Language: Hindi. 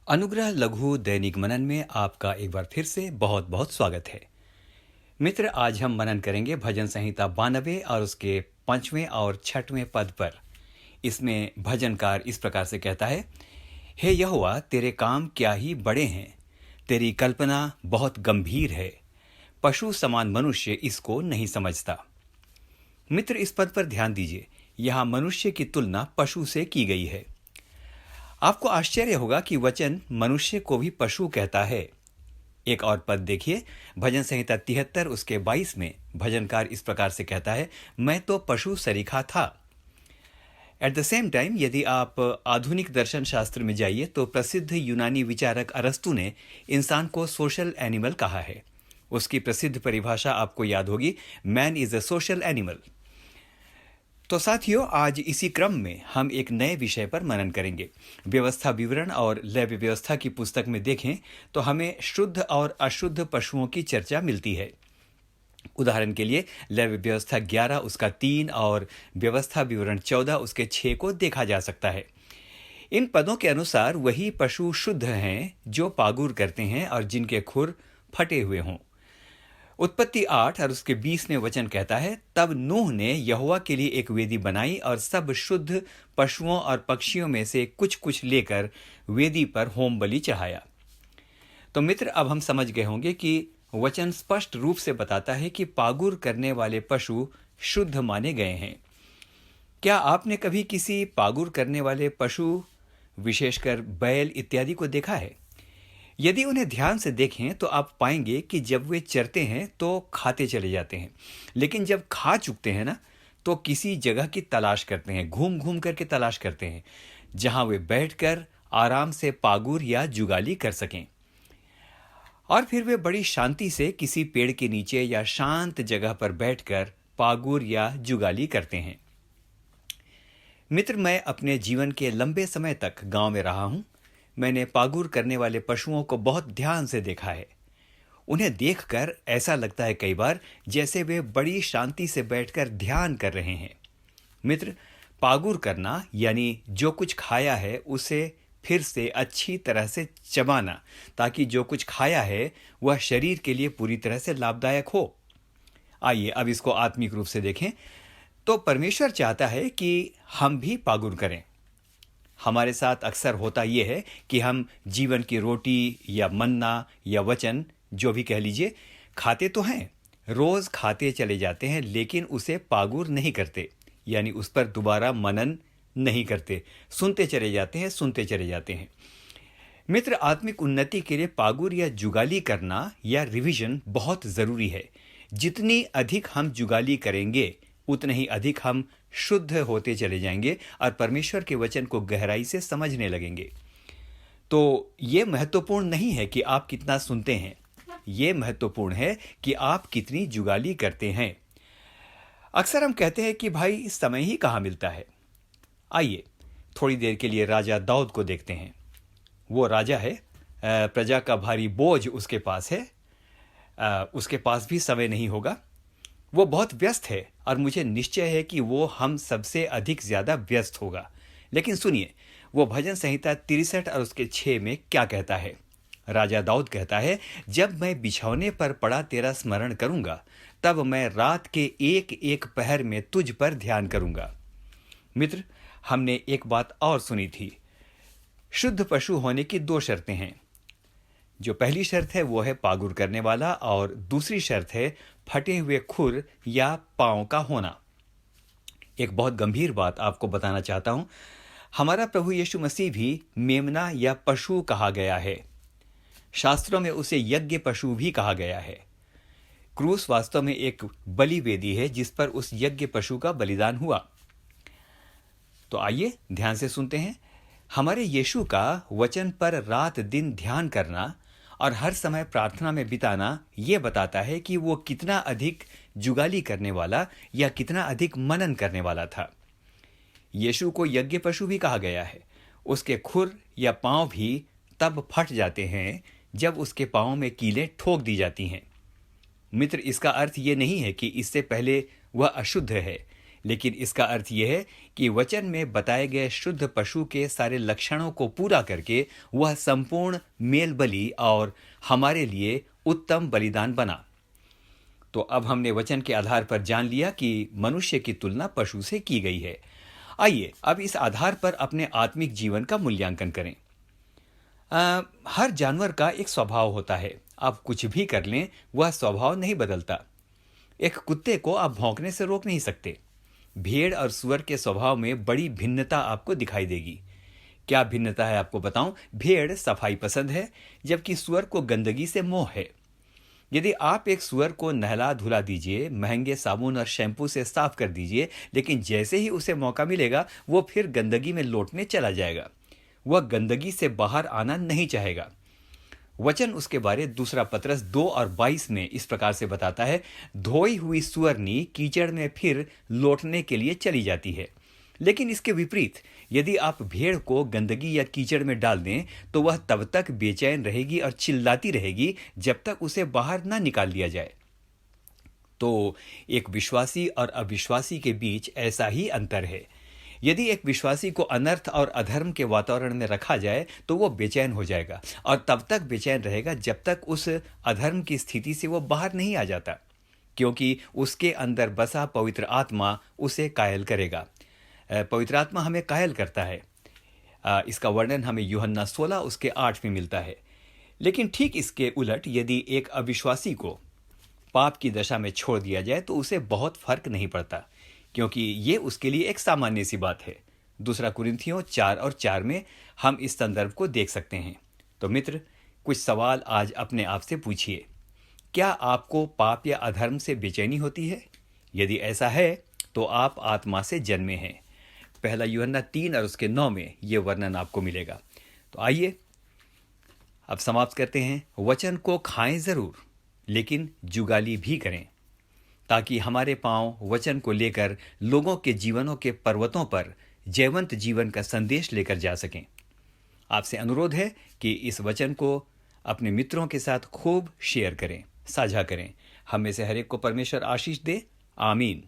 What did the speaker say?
अनुग्रह लघु दैनिक मनन में आपका एक बार फिर से बहुत बहुत स्वागत है। मित्र, आज हम मनन करेंगे भजन संहिता 92 और उसके 5वें और 6वें पद पर। इसमें भजनकार इस प्रकार से कहता है, हे यहोवा, तेरे काम क्या ही बड़े हैं, तेरी कल्पना बहुत गंभीर है, पशु समान मनुष्य इसको नहीं समझता। मित्र, इस पद पर ध्यान दीजिए, यहाँ मनुष्य की तुलना पशु से की गई है। आपको आश्चर्य होगा कि वचन मनुष्य को भी पशु कहता है। एक और पद देखिए, भजन संहिता 73 उसके 22 में भजनकार इस प्रकार से कहता है, मैं तो पशु सरीखा था। एट द सेम टाइम, यदि आप आधुनिक दर्शन शास्त्र में जाइए तो प्रसिद्ध यूनानी विचारक अरस्तु ने इंसान को सोशल एनिमल कहा है। उसकी प्रसिद्ध परिभाषा आपको याद होगी, man is a social animal. तो साथियों, आज इसी क्रम में हम एक नए विषय पर मनन करेंगे। व्यवस्था विवरण और लैव व्यवस्था की पुस्तक में देखें तो हमें शुद्ध और अशुद्ध पशुओं की चर्चा मिलती है। उदाहरण के लिए लैव व्यवस्था 11 उसका 3 और व्यवस्था विवरण 14 उसके 6 को देखा जा सकता है। इन पदों के अनुसार वही पशु शुद्ध हैं जो पागुर करते हैं और जिनके खुर फटे हुए हों। उत्पत्ति 8 और उसके 20वें वचन कहता है, तब नूह ने यहोवा के लिए एक वेदी बनाई और सब शुद्ध पशुओं और पक्षियों में से कुछ कुछ लेकर वेदी पर होम बलि चढ़ाया। तो मित्र, अब हम समझ गए होंगे कि वचन स्पष्ट रूप से बताता है कि पागुर करने वाले पशु शुद्ध माने गए हैं। क्या आपने कभी किसी पागुर करने वाले पशु, विशेषकर बैल इत्यादि को देखा है? यदि उन्हें ध्यान से देखें तो आप पाएंगे कि जब वे चरते हैं तो खाते चले जाते हैं, लेकिन जब खा चुकते हैं ना, तो किसी जगह की तलाश करते हैं, घूम घूम करके तलाश करते हैं जहां वे बैठकर आराम से पागुर या जुगाली कर सकें। और फिर वे बड़ी शांति से किसी पेड़ के नीचे या शांत जगह पर बैठकर पागुर या जुगाली करते हैं। मित्र, मैं अपने जीवन के लंबे समय तक गांव में रहा हूं। मैंने पागुर करने वाले पशुओं को बहुत ध्यान से देखा है। उन्हें देखकर ऐसा लगता है कई बार जैसे वे बड़ी शांति से बैठकर ध्यान कर रहे हैं। मित्र, पागुर करना यानी जो कुछ खाया है उसे फिर से अच्छी तरह से चबाना, ताकि जो कुछ खाया है वह शरीर के लिए पूरी तरह से लाभदायक हो। आइए अब इसको आत्मिक रूप से देखें। तो परमेश्वर चाहता है कि हम भी पागुर करें। हमारे साथ अक्सर होता यह है कि हम जीवन की रोटी या मन्ना या वचन, जो भी कह लीजिए, खाते तो हैं, रोज खाते चले जाते हैं, लेकिन उसे पागुर नहीं करते, यानी उस पर दोबारा मनन नहीं करते, सुनते चले जाते हैं। मित्र, आत्मिक उन्नति के लिए पागुर या जुगाली करना या रिवीजन बहुत जरूरी है। जितनी अधिक हम जुगाली करेंगे उतने ही अधिक हम शुद्ध होते चले जाएंगे और परमेश्वर के वचन को गहराई से समझने लगेंगे। तो ये महत्वपूर्ण नहीं है कि आप कितना सुनते हैं, ये महत्वपूर्ण है कि आप कितनी जुगाली करते हैं। अक्सर हम कहते हैं कि भाई समय ही कहाँ मिलता है। आइए थोड़ी देर के लिए राजा दाऊद को देखते हैं। वो राजा है, प्रजा का भारी बोझ उसके पास है, उसके पास भी समय नहीं होगा। वो बहुत व्यस्त है और मुझे निश्चय है कि वो हम सबसे अधिक ज्यादा व्यस्त होगा। लेकिन सुनिए, वो भजन संहिता 63 और उसके 6 में क्या कहता है। राजा दाऊद कहता है, जब मैं बिछौने पर पड़ा तेरा स्मरण करूंगा, तब मैं रात के एक एक पहर में तुझ पर ध्यान करूंगा। मित्र, हमने एक बात और सुनी थी, शुद्ध पशु होने की 2 शर्तें हैं। जो पहली शर्त है वो है पागुर करने वाला, और दूसरी शर्त है फटे हुए खुर या पांव का होना। एक बहुत गंभीर बात आपको बताना चाहता हूं। हमारा प्रभु यीशु मसीह भी मेमना या पशु कहा गया है। शास्त्रों में उसे यज्ञ पशु भी कहा गया है। क्रूस वास्तव में एक बलि वेदी है जिस पर उस यज्ञ पशु का बलिदान हुआ। तो आइए ध्यान से सुनते हैं। हमारे यीशु का वचन पर रात दिन ध्यान करना और हर समय प्रार्थना में बिताना यह बताता है कि वो कितना अधिक जुगाली करने वाला या कितना अधिक मनन करने वाला था। यीशु को यज्ञ पशु भी कहा गया है। उसके खुर या पांव भी तब फट जाते हैं जब उसके पांव में कीलें ठोक दी जाती हैं। मित्र, इसका अर्थ ये नहीं है कि इससे पहले वह अशुद्ध है लेकिन इसका अर्थ यह है कि वचन में बताए गए शुद्ध पशु के सारे लक्षणों को पूरा करके वह संपूर्ण मेल बलि और हमारे लिए उत्तम बलिदान बना। तो अब हमने वचन के आधार पर जान लिया कि मनुष्य की तुलना पशु से की गई है। आइए अब इस आधार पर अपने आत्मिक जीवन का मूल्यांकन करें। हर जानवर का एक स्वभाव होता है। आप कुछ भी कर लें, वह स्वभाव नहीं बदलता। एक कुत्ते को आप भौंकने से रोक नहीं सकते। भेड़ और सुअर के स्वभाव में बड़ी भिन्नता आपको दिखाई देगी। क्या भिन्नता है आपको बताऊं। भेड़ सफाई पसंद है, जबकि सुअर को गंदगी से मोह है। यदि आप एक सुअर को नहला धुला दीजिए, महंगे साबुन और शैम्पू से साफ कर दीजिए, लेकिन जैसे ही उसे मौका मिलेगा वो फिर गंदगी में लौटने चला जाएगा। वह गंदगी से बाहर आना नहीं चाहेगा। वचन उसके बारे दूसरा पतरस 2 और 22 में इस प्रकार से बताता है, धोई हुई सुअरनी कीचड़ में फिर लौटने के लिए चली जाती है। लेकिन इसके विपरीत यदि आप भेड़ को गंदगी या कीचड़ में डाल दें तो वह तब तक बेचैन रहेगी और चिल्लाती रहेगी जब तक उसे बाहर ना निकाल लिया जाए। तो एक विश्वासी और अविश्वासी के बीच ऐसा ही अंतर है। यदि एक विश्वासी को अनर्थ और अधर्म के वातावरण में रखा जाए तो वो बेचैन हो जाएगा और तब तक बेचैन रहेगा जब तक उस अधर्म की स्थिति से वो बाहर नहीं आ जाता, क्योंकि उसके अंदर बसा पवित्र आत्मा उसे कायल करेगा। पवित्र आत्मा हमें कायल करता है। इसका वर्णन हमें यूहन्ना 16 उसके 8 में मिलता है। लेकिन ठीक इसके उलट यदि एक अविश्वासी को पाप की दशा में छोड़ दिया जाए तो उसे बहुत फर्क नहीं पड़ता, क्योंकि ये उसके लिए एक सामान्य सी बात है। दूसरा कुरिन्थियों 4 और 4 में हम इस संदर्भ को देख सकते हैं। तो मित्र, कुछ सवाल आज अपने आप से पूछिए। क्या आपको पाप या अधर्म से बेचैनी होती है? यदि ऐसा है तो आप आत्मा से जन्मे हैं। पहला यूहन्ना 3 और उसके 9 में यह वर्णन आपको मिलेगा। तो आइए अब समाप्त करते हैं। वचन को खाएं जरूर, लेकिन जुगाली भी करें, ताकि हमारे पांव वचन को लेकर लोगों के जीवनों के पर्वतों पर जयवंत जीवन का संदेश लेकर जा सकें। आपसे अनुरोध है कि इस वचन को अपने मित्रों के साथ खूब शेयर करें, साझा करें। हम में से हर एक को परमेश्वर आशीष दे। आमीन।